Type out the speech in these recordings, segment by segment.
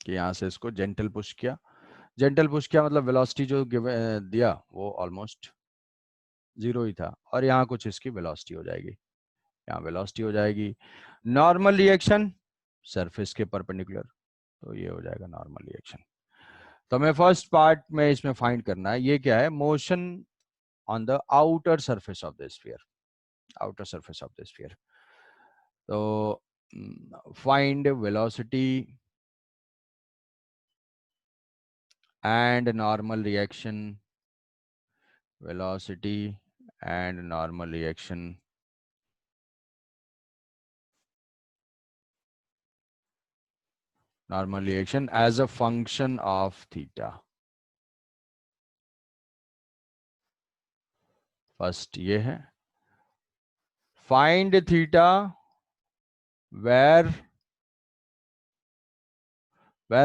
कि यहाँ से इसको जेंटल पुश किया, जेंटल पुश किया मतलब वेलोसिटी जो दिया वो ऑलमोस्ट 0 ही था, और यहाँ कुछ इसकी वेलोसिटी हो जाएगी, यहाँ वेलोसिटी हो जाएगी। नॉर्मल रिएक्शन सरफेस के परपेंडिकुलर, तो ये हो जाएगा नॉर्मल रिएक्शन। तो हमें फर्स्ट पार्ट में इसमें फाइंड करना है, ये क्या है, motion on the outer surface of the sphere, outer surface of the sphere. तो find velocity and normal reaction, velocity and normal reaction as a function of theta. First ये है, find theta where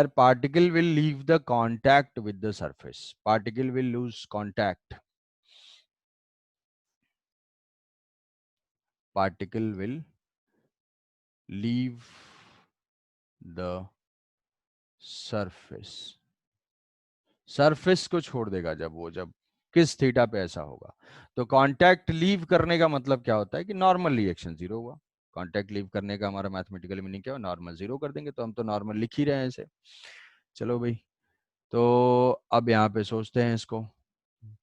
particle will leave the contact with the surface, particle will lose contact, particle will leave the surface, surface को छोड़ देगा जब किस theta पे ऐसा होगा। तो कांटेक्ट लीव करने का मतलब क्या होता है कि नॉर्मल रिएक्शन 0 हुआ। कांटेक्ट लीव करने का हमारा मैथमेटिकल मीनिंग क्या है, नॉर्मल 0 कर देंगे, तो हम तो नॉर्मल लिख ही रहे हैं इसे। चलो भाई, तो अब यहाँ पे सोचते हैं इसको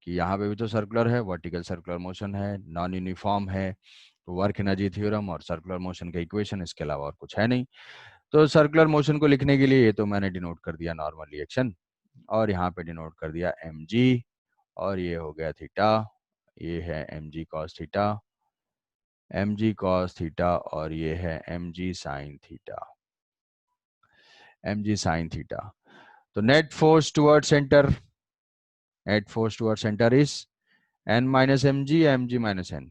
कि यहाँ पे भी तो सर्कुलर है, वर्टिकल सर्कुलर मोशन है, नॉन यूनिफॉर्म है, तो वर्क एनर्जी थ्योरम और सर्कुलर मोशन का इक्वेशन, इसके अलावा और कुछ है नहीं। तो सर्कुलर मोशन को लिखने के लिए ये तो मैंने डिनोट कर दिया नॉर्मल रिएक्शन, और यहाँ पे डिनोट कर दिया mg, और ये हो गया थीटा, ये है mg cos theta, mg cos theta, और ये है mg sin theta, mg sin theta. तो net force toward centre, net force toward centre is n minus mg, mg minus n,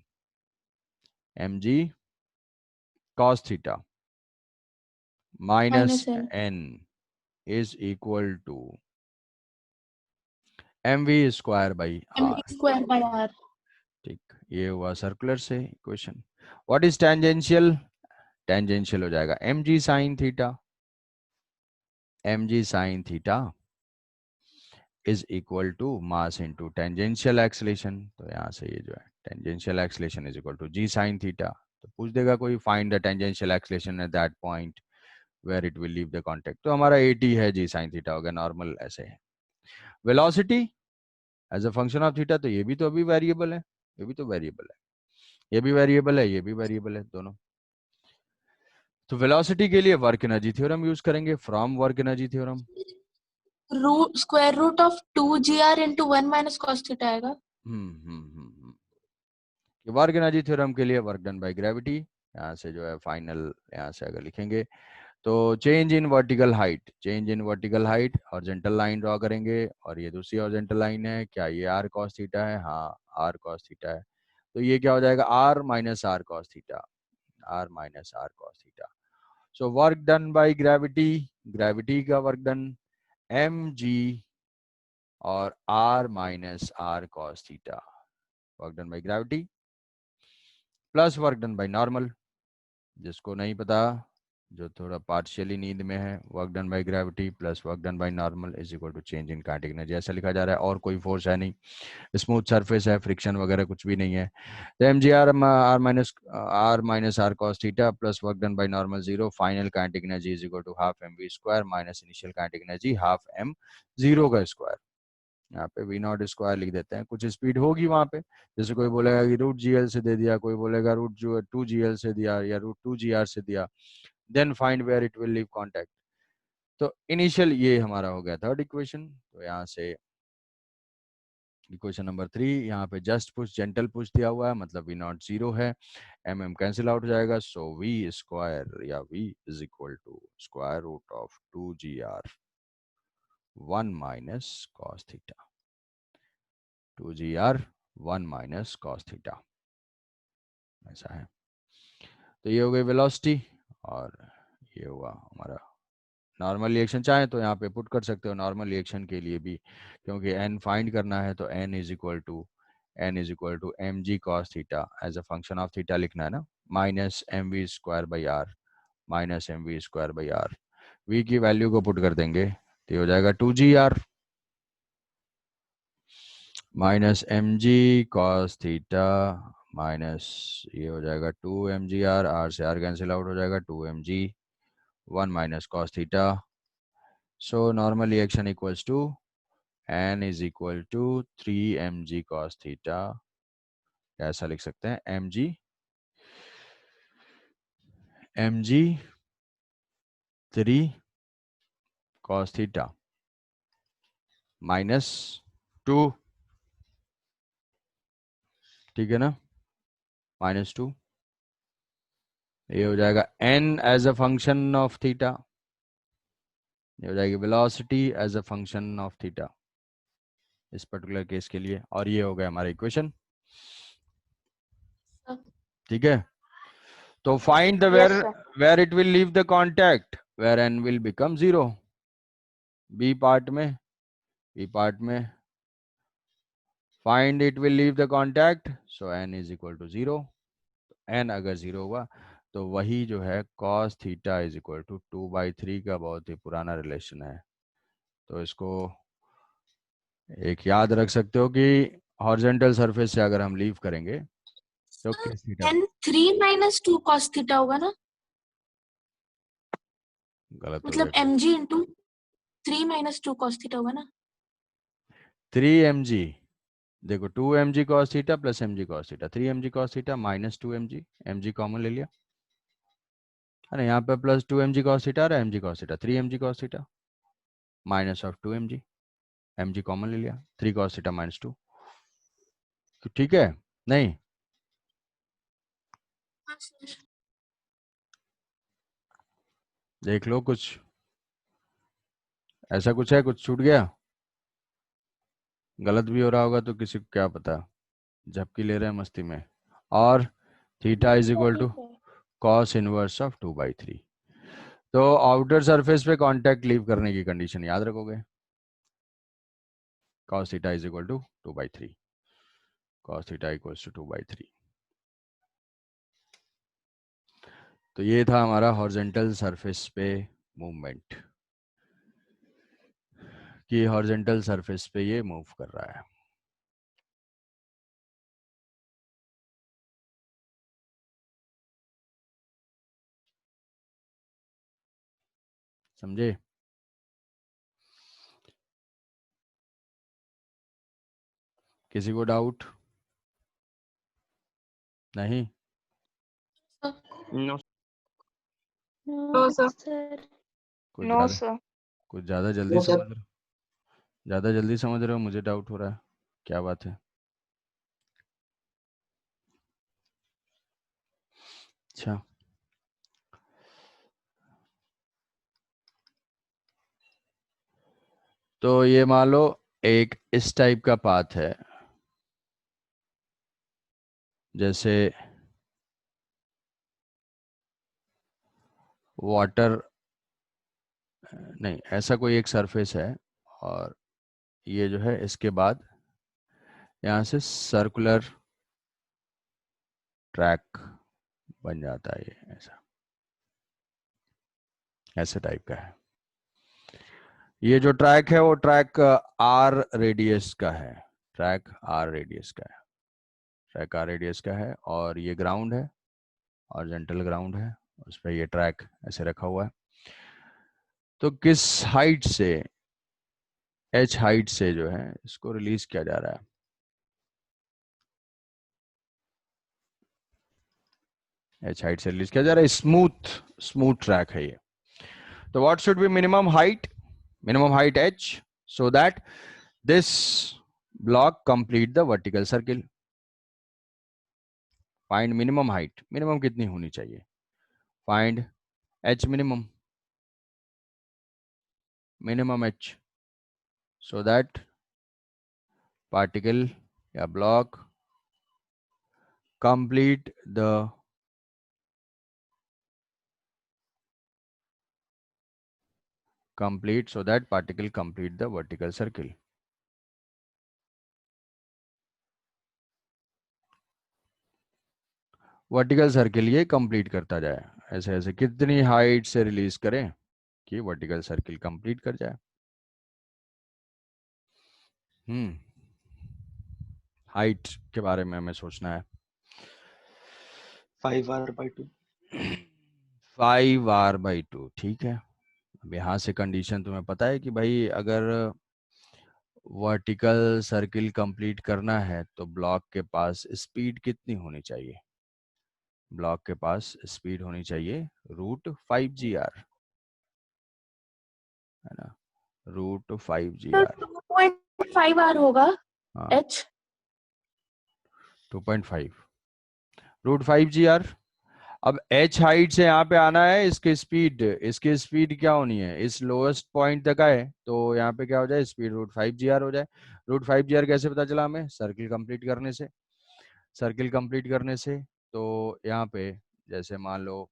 mg cos theta minus n is equal to mv square by r। ठीक, ये हुआ circular से equation. What is tangential, tangential हो जाएगा mg sin theta, mg sin theta is equal to mass into tangential acceleration. तो यहाँ से ये जो है tangential acceleration is equal to g sin theta. तो पूछ देगा कोई find the tangential acceleration at that point where it will leave the contact, तो हमारा 80 है, g sin थीटा हो गया, नॉर्मल ऐसे है। Velocity as a function of theta, तो ये भी तो अभी वेरिएबल है, ये भी तो वेरिएबल है, ये भी वेरिएबल है, ये भी वेरिएबल है दोनों। तो वेलोसिटी के लिए वर्क एनर्जी थ्योरम यूज करेंगे, from work energy theorem square root of 2gr into 1 minus cos theta आएगा। वर्क एनर्जी थ्योरम के लिए वर्क डन बाय ग्रेविटी, यहाँ से जो है फाइनल, यहाँ से अगर लिखेंगे तो change in vertical height, change in vertical height horizontal line draw करेंगे, और ये दूसरी हॉरिजॉन्टल लाइन है, क्या ये r cos थीटा है, हाँ r cos थीटा है, तो ये क्या हो जाएगा r minus r cos theta, r minus r cos theta. So work done by gravity, gravity का वर्क डन mg और r minus r cos theta, work done by gravity plus work done by normal, जिसको नहीं पता, जो थोड़ा partially नींद में है, work done by gravity plus work done by normal is equal to change in kinetic energy, ऐसा लिखा जा रहा है, और कोई फोर्स है नहीं, स्मूथ सरफेस है, फ्रिक्शन वगैरह कुछ भी नहीं है। तो M G R minus R cos theta plus work done by normal 0, final kinetic energy is equal to half M V square minus initial kinetic energy half M zero का square. यहाँ पे we not square लिख देते हैं, कुछ speed होगी वहां पे, जैसे कोई बोलेगा कि रूट जी एल से दे दिया, कोई बोलेगा रूट जो 2gl से दिया या रूट 2gr से दिया, then find where it will leave contact. तो इनिशियल ये हमारा हो गया थर्ड इक्वेशन। तो यहाँ से इक्वेशन नंबर 3, यहाँ पे जस्ट पुश जेंटल पुश दिया हुआ है, मतलब वी नॉट 0 है, एम कैंसिल आउट हो जाएगा, सो वी स्क्वायर या V is equal to square root of 2gr 1 minus cos theta, 2gr 1 minus cos theta, ऐसा है। तो ये हो गई वेलोसिटी, और ये हुआ हमारा नॉर्मल रिएक्शन। चाहे तो यहाँ पे पुट कर सकते हो नॉर्मल रिएक्शन के लिए भी, क्योंकि n फाइंड करना है, तो n is equal to M G cos theta as a function of theta लिखना है ना, minus M V square by R, minus M V square by R. v की वैल्यू को पुट कर देंगे तो ये हो जाएगा 2gr minus M G cos theta minus ये हो जाएगा 2 mgr, r से r कैंसिल आउट हो जाएगा 2 mg 1 minus cos theta. So normal reaction equals to n is equal to 3 mg cos theta. ऐसा लिख सकते हैं mg 3 cos थीटा माइनस 2, ठीक है ना, -2. ये हो जाएगा n as a function of theta, ये हो जाएगी velocity as a function of theta इस पर्टिकुलर केस के लिए. और ये हो गया हमारा इक्वेशन. ठीक है. तो find the Yes, sir. Where it will leave the contact where n will become 0. B part में find it will leave the contact, so n is equal to 0. n अगर 0 हुआ तो वही जो है cos theta is equal to 2/3 का बहुत ही पुराना रिलेशन है. तो इसको एक याद रख सकते हो कि हॉरिजॉन्टल सरफेस से अगर हम लीव करेंगे तो किस theta, n 3 minus 2 cos theta होगा ना, गलत हो मतलब गया. mg into 3 minus 2 cos theta होगा ना. 3 mg, देखो 2 mg cos theta plus mg cos theta, 3 mg cos theta minus 2 mg, mg common ले लिया है ना, यहाँ पे प्लस 2 mg cos थीटा और mg cos theta, 3 mg cos theta minus of 2 mg, mg common ले लिया, 3 cos थीटा -2. ठीक है. नहीं हाँ सर. देख लो कुछ ऐसा कुछ है, कुछ छूट गया, गलत भी हो रहा होगा तो किसी को क्या पता, झपकी ले रहे हैं मस्ती में. और theta is equal to cos inverse of 2/3. तो आउटर सरफेस पे कांटेक्ट लीव करने की कंडीशन याद रखोगे, cos theta is equal to 2/3, cos theta equals to 2/3. तो ये था हमारा हॉरिजॉन्टल सरफेस पे मूवमेंट, कि हॉरिजॉन्टल सरफेस पे ये मूव कर रहा है. समझे? किसी को डाउट नहीं? No, No sir. कुछ No, ज्यादा sir. कुछ ज्यादा जल्दी समझ रहे हो, ज्यादा जल्दी समझ रहे हो, मुझे डाउट हो रहा है, क्या बात है? अच्छा, तो ये मान लो एक इस टाइप का पाथ है, जैसे वाटर, नहीं ऐसा कोई एक सरफेस है और ये जो है इसके बाद यहाँ से सर्कुलर ट्रैक बन जाता है, ये ऐसा ऐसे टाइप का है. ये जो ट्रैक है वो ट्रैक आर रेडियस का है, ट्रैक आर रेडियस का है, ट्रैक आर रेडियस का है. और ये ग्राउंड है, हॉरिजॉन्टल ग्राउंड है, उस पर ये ट्रैक ऐसे रखा हुआ है. तो किस हाइट से, एच हाइट से जो है इसको रिलीज किया जा रहा है, एच हाइट से रिलीज किया जा रहा है. स्मूथ स्मूथ ट्रैक है ये. तो what should be minimum height h so that this block complete the vertical circle. Find minimum height, minimum कितनी होनी चाहिए, find h minimum h so that particle या block complete the so that particle complete the vertical circle. Vertical circle ये complete करता जाए, ऐसे ऐसे कितनी हाइट से रिलीज करें, कि वर्टिकल सर्किल कंप्लीट कर जाए। हाइट के बारे में हमें सोचना है। 5r/2। 5r/2, ठीक है। अब यहाँ से कंडीशन तुम्हें पता है कि भाई अगर वर्टिकल सर्किल कंप्लीट करना है तो ब्लॉक के पास स्पीड कितनी होनी चाहिए? ब्लॉक के पास स्पीड होनी चाहिए √5gr, है ना, √5gr। 2.5 r होगा हाँ, h। 2.5 √5gr। अब h हाइट से यहाँ पे आना है, इसकी स्पीड क्या होनी है, इस लोएस्ट पॉइंट तक आए तो यहाँ पे क्या हो जाए, स्पीड √5gr हो जाए। √5gr कैसे पता चला हमें? सर्किल कंप्लीट करने से। तो यहाँ पे जैसे मान लो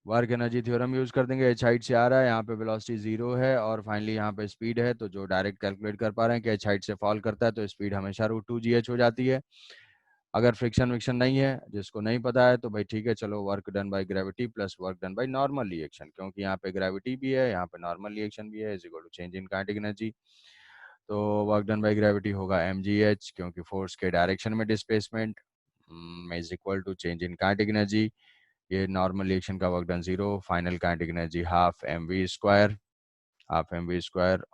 वर्क एनर्जी थ्योरम यूज कर देंगे। एच हाइट से आ रहा है, यहाँ पे वेलोसिटी 0 है और फाइनली यहाँ पे स्पीड है, तो जो डायरेक्ट कैलकुलेट कर पा रहे हैं कि एच हाइट से फॉल करता है तो स्पीड हमेशा √2gh हो जाती है। अगर फ्रिक्शन विक्शन नहीं है, जिसको नहीं पता है, तो भाई ठीक है, चलो work done by gravity plus work done by normal reaction, क्योंकि यहाँ पे ग्रेविटी भी है, यहाँ पे नॉर्मल रिएक्शन भी है, is equal to change in kinetic energy. तो वर्क डन बाय ग्रेविटी होगा mgh, क्योंकि फोर्स के डायरेक्शन में displacement is equal to change in kinetic energy. ये नॉर्मल रिएक्शन का work done 0, final kinetic energy half M V square,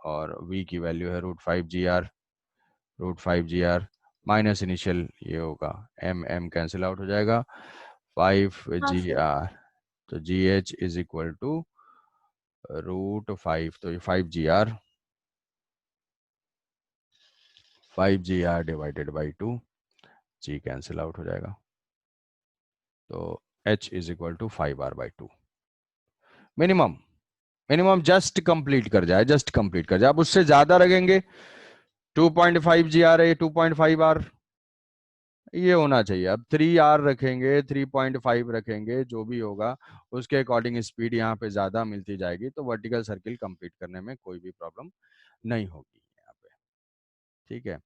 और v की value है √5gr माइनस इनिशियल ये होगा m कैंसिल आउट हो जाएगा, 5gr। तो gh इज इक्वल टू √5, तो ये 5gr divided by 2, g cancel out हो जाएगा, तो h is equal to 5r/2। Minimum just complete कर जाए। अब उससे ज्यादा रखेंगे 2.5gr है, 2.5r ये होना चाहिए। अब 3r रखेंगे, 3.5 रखेंगे, जो भी होगा उसके अकॉर्डिंग स्पीड यहाँ पे ज्यादा मिलती जाएगी, तो वर्टिकल सर्किल कंप्लीट करने में कोई भी प्रॉब्लम नहीं होगी यहाँ पे, ठीक है।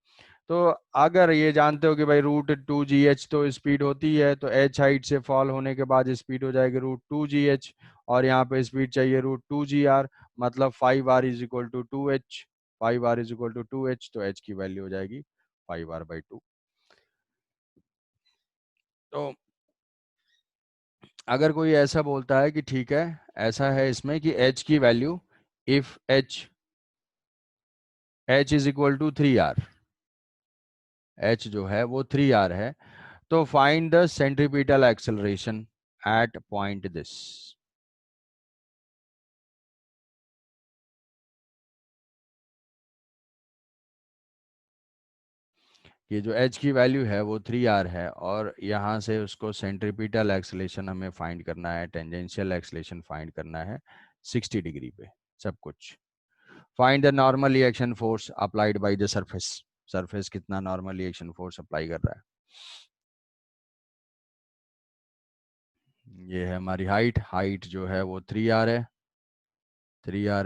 तो अगर ये जानते हो कि भाई √2gh तो स्पीड होती है, तो h हाइट से फॉल होने के बाद स्पीड हो जाएगी √2gh, और यहाँ पे स्पीड चाहिए √2gr, मतलब 5r is equal to 2h, 5r is equal to 2h, तो h की वैल्यू हो जाएगी 5r/2। तो अगर कोई ऐसा बोलता है कि ठीक है, ऐसा है इसमें कि h की वैल्यू, if h is equal to 3r, h जो है वो 3r है, तो find the centripetal acceleration at point this. ये जो h की वैल्यू है वो 3r है, और यहाँ से उसको सेंट्रीपिटल एक्सेलरेशन हमें फाइंड करना है, टेंजेंशियल एक्सेलरेशन फाइंड करना है 60 डिग्री पे सब कुछ। Find the normal reaction force applied by the surface कितना नॉर्मल रिएक्शन फोर्स अप्लाई कर रहा है। ये है हमारी हाइट जो है वो 3r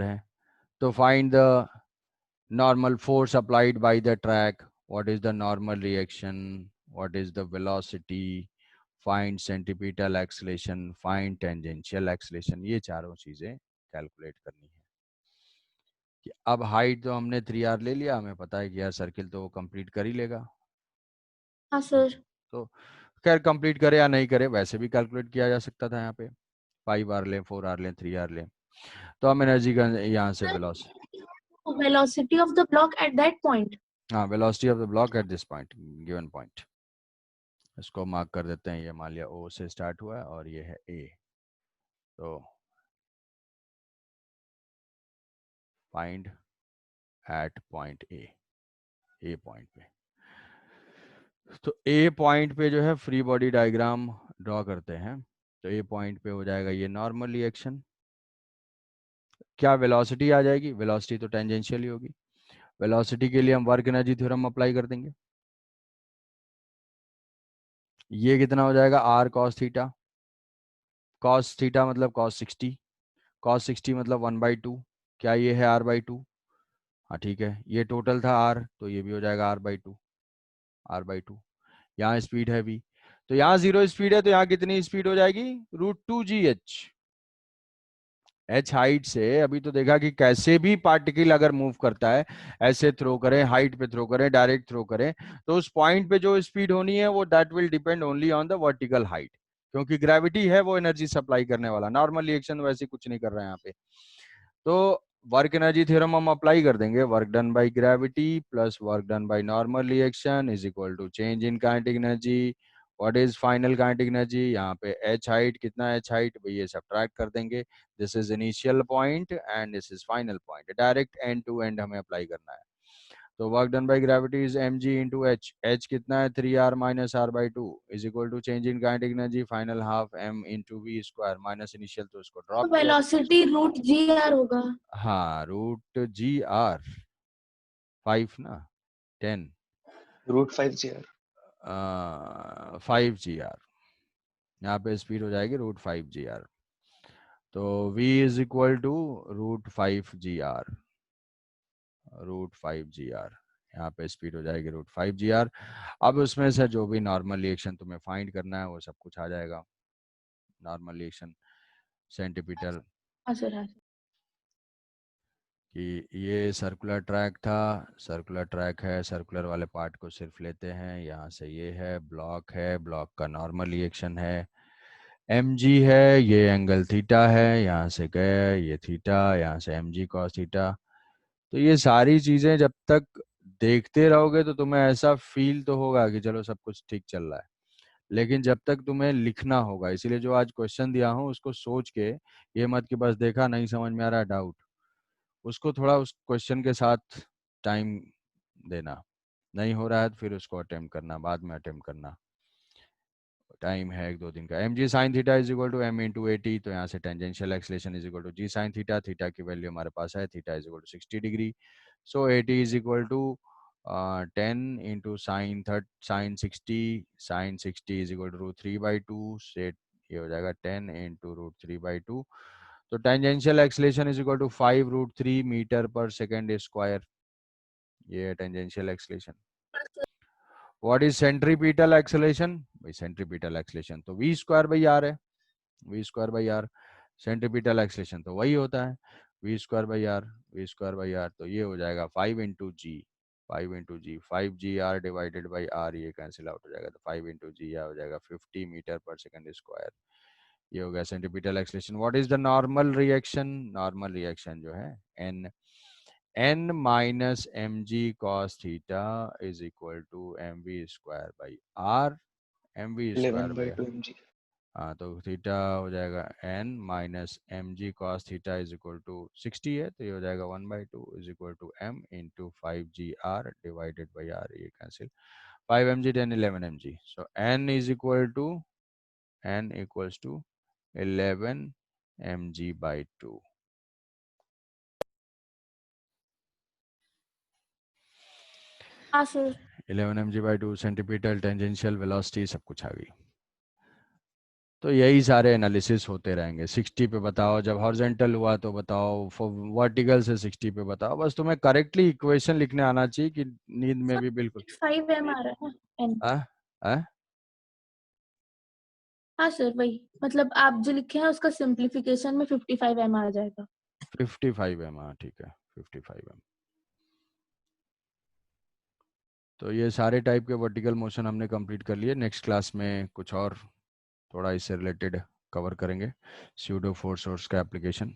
है। तो find the normal force applied by the track, what is the normal reaction, what is the velocity, find centripetal acceleration, find tangential acceleration, ये चारों चीजें कैलकुलेट करनी है। कि अब हाइट तो हमने 3r ले लिया, हमें पता है कि यार सर्किल तो वो कंप्लीट कर ही लेगा। हाँ सर। तो खैर कंप्लीट करे या नहीं करे, वैसे भी कैलकुलेट किया जा सकता था। यहाँ पे 5r लें, 4r लें, 3r लें, तो हम एनर्जी का यहाँ से velocity of the block at that point. हाँ, velocity of the block at this point, given point, इसको मार्क कर देते हैं। ये मान लिया O से स्टार्ट हुआ है और ये है A, तो find at point A point पे। तो ए पॉइंट पे जो है फ्री बॉडी डायग्राम ड्रॉ करते हैं। तो ए पॉइंट पे हो जाएगा ये नॉर्मल रिएक्शन, क्या वेलोसिटी आ जाएगी, वेलोसिटी तो टेंजेंशियल ही होगी। वेलोसिटी के लिए हम वर्क एनर्जी थ्योरम अप्लाई कर देंगे। ये कितना हो जाएगा, r cos थीटा मतलब cos 60 मतलब 1/2, क्या ये है r/2? हाँ ठीक है, ये टोटल था r, तो ये भी हो जाएगा r/2। यहाँ स्पीड है v, तो यहाँ 0 स्पीड है, तो यहाँ कितनी स्पीड हो जाएगी, √2gh। h हाइट से अभी तो देखा कि कैसे भी पार्टिकल अगर मूव करता है, ऐसे थ्रो करें, हाइट पे थ्रो करें, डायरेक्ट थ्रो करें, तो उस पॉइंट पे जो स्पीड होनी है वो that will depend only on the vertical height, क्योंकि ग्रेविटी है वो एनर्जी सप्लाई करने वाला। नॉर्मल रिएक्शन वैसे कुछ नहीं कर रहा है यहाँ पे। तो वर्क एनर्जी थ्योरम हम अप्लाई कर देंगे, work done by gravity plus work done by normal reaction is equal to change in kinetic energy. What is final kinetic energy? यहाँ पे एच हाइट, कितना एच हाइट भाई, ये सब्ट्रैक्ट कर देंगे। This is initial point and this is final point, direct end to end हमें apply करना है। तो work done by gravity is M ji into H, H कितना है 3r minus R by two is equal to change in kinetic energy final half M into V square minus initial, तो इसको तो drop किया। Velocity root ji are होगा। हाँ, root ji are 5 ना 10, √5 GR। 5 GR, यहाँ पे स्पीड हो जाएगी √5 GR। तो v is equal to √5 GR, √5 GR, यहाँ पे स्पीड हो जाएगी √5 GR। अब उसमें से जो भी नॉर्मल रिएक्शन तुम्हें फाइंड करना है वो सब कुछ आ जाएगा। नॉर्मल रिएक्शन सेंटीपीटल हाँ सर, हाँ सर। कि ये सर्कुलर ट्रैक था, सर्कुलर ट्रैक है, सर्कुलर वाले पार्ट को सिर्फ लेते हैं, यहाँ से ये है ब्लॉक है, ब्लॉक का नॉर्मल रिएक्शन है एम जी है, ये एंगल थीटा है, यहाँ से गए ये थीटा, यहाँ से एम जी कॉस थीटा। तो ये सारी चीजें जब तक देखते रहोगे तो तुम्हें ऐसा फील तो होगा कि चलो सब कुछ ठीक चल रहा है, लेकिन जब तक तुम्हें लिखना होगा, इसीलिए जो आज क्वेश्चन दिया हूँ उसको सोच के, ये मत कि बस देखा नहीं समझ में आ रहा डाउट, उसको थोड़ा उस क्वेश्चन के साथ टाइम देना, नहीं हो रहा है तो फिर उसको अटेम्प्ट करना, बाद में अटेम्प्ट करना, टाइम है 1-2 दिन का। M G sine theta is equal to M into A T, तो यहाँ से tangential acceleration is equal to G sine theta, theta की वैल्यू हमारे पास है, theta is equal to 60 degree, so A T is equal to 10 into sine 60, sine 60 is equal to √3/2, set ये हो जाएगा 10 इंटू √3/2। तो tangential acceleration is equal to 5√3 metre पर सेकेंड स्क्वायर, ये है tangential acceleration. What is centripetal acceleration? भाई centripetal acceleration तो v square by R है, v square by R, centripetal acceleration तो वही होता है v square by R, v square by R, तो ये हो जाएगा 5 into G, 5 into G, 5 GR divided by R, ये कैंसिल आउट हो जाएगा, तो 5 इंटू जी यह हो जाएगा 50 मीटर पर सेकेंड स्क्वायर, ये हो गया centripetal acceleration. What is the normal reaction? Normal reaction जो है n, n minus M G cos theta is equal to M V square by R, M V square by, 11/2 mg। हाँ तो theta हो जाएगा n minus M G cos theta is equal to 60 है, तो ये हो जाएगा 1/2 is equal to m into 5 GR divided by R, ये कैंसिल, 5 mg 10 11 mg, सो n is equal to, n equals to 11 mg/2। हाँ sir. 11 mg/2 centripetal tangential velocity सब कुछ आ गई। तो यही सारे एनालिसिस होते रहेंगे। 60 पे बताओ, जब हॉरिजॉन्टल हुआ तो बताओ, वर्टिकल से 60 पे बताओ, बस तुम्हें करेक्टली इक्वेशन लिखने आना चाहिए कि नींद में भी बिल्कुल 5m आ रहा है ना n। आ, आ? हाँ सर, वही मतलब आप जो लिखे हैं उसका सिंप्लीफिकेशन में 55m आ जाएगा। 55m, हाँ ठीक है 55m। तो ये सारे टाइप के वर्टिकल मोशन हमने कंप्लीट कर लिए। नेक्स्ट क्लास में कुछ और थोड़ा इससे रिलेटेड कवर करेंगे, स्यूडो फोर्स सोर्स का एप्लीकेशन।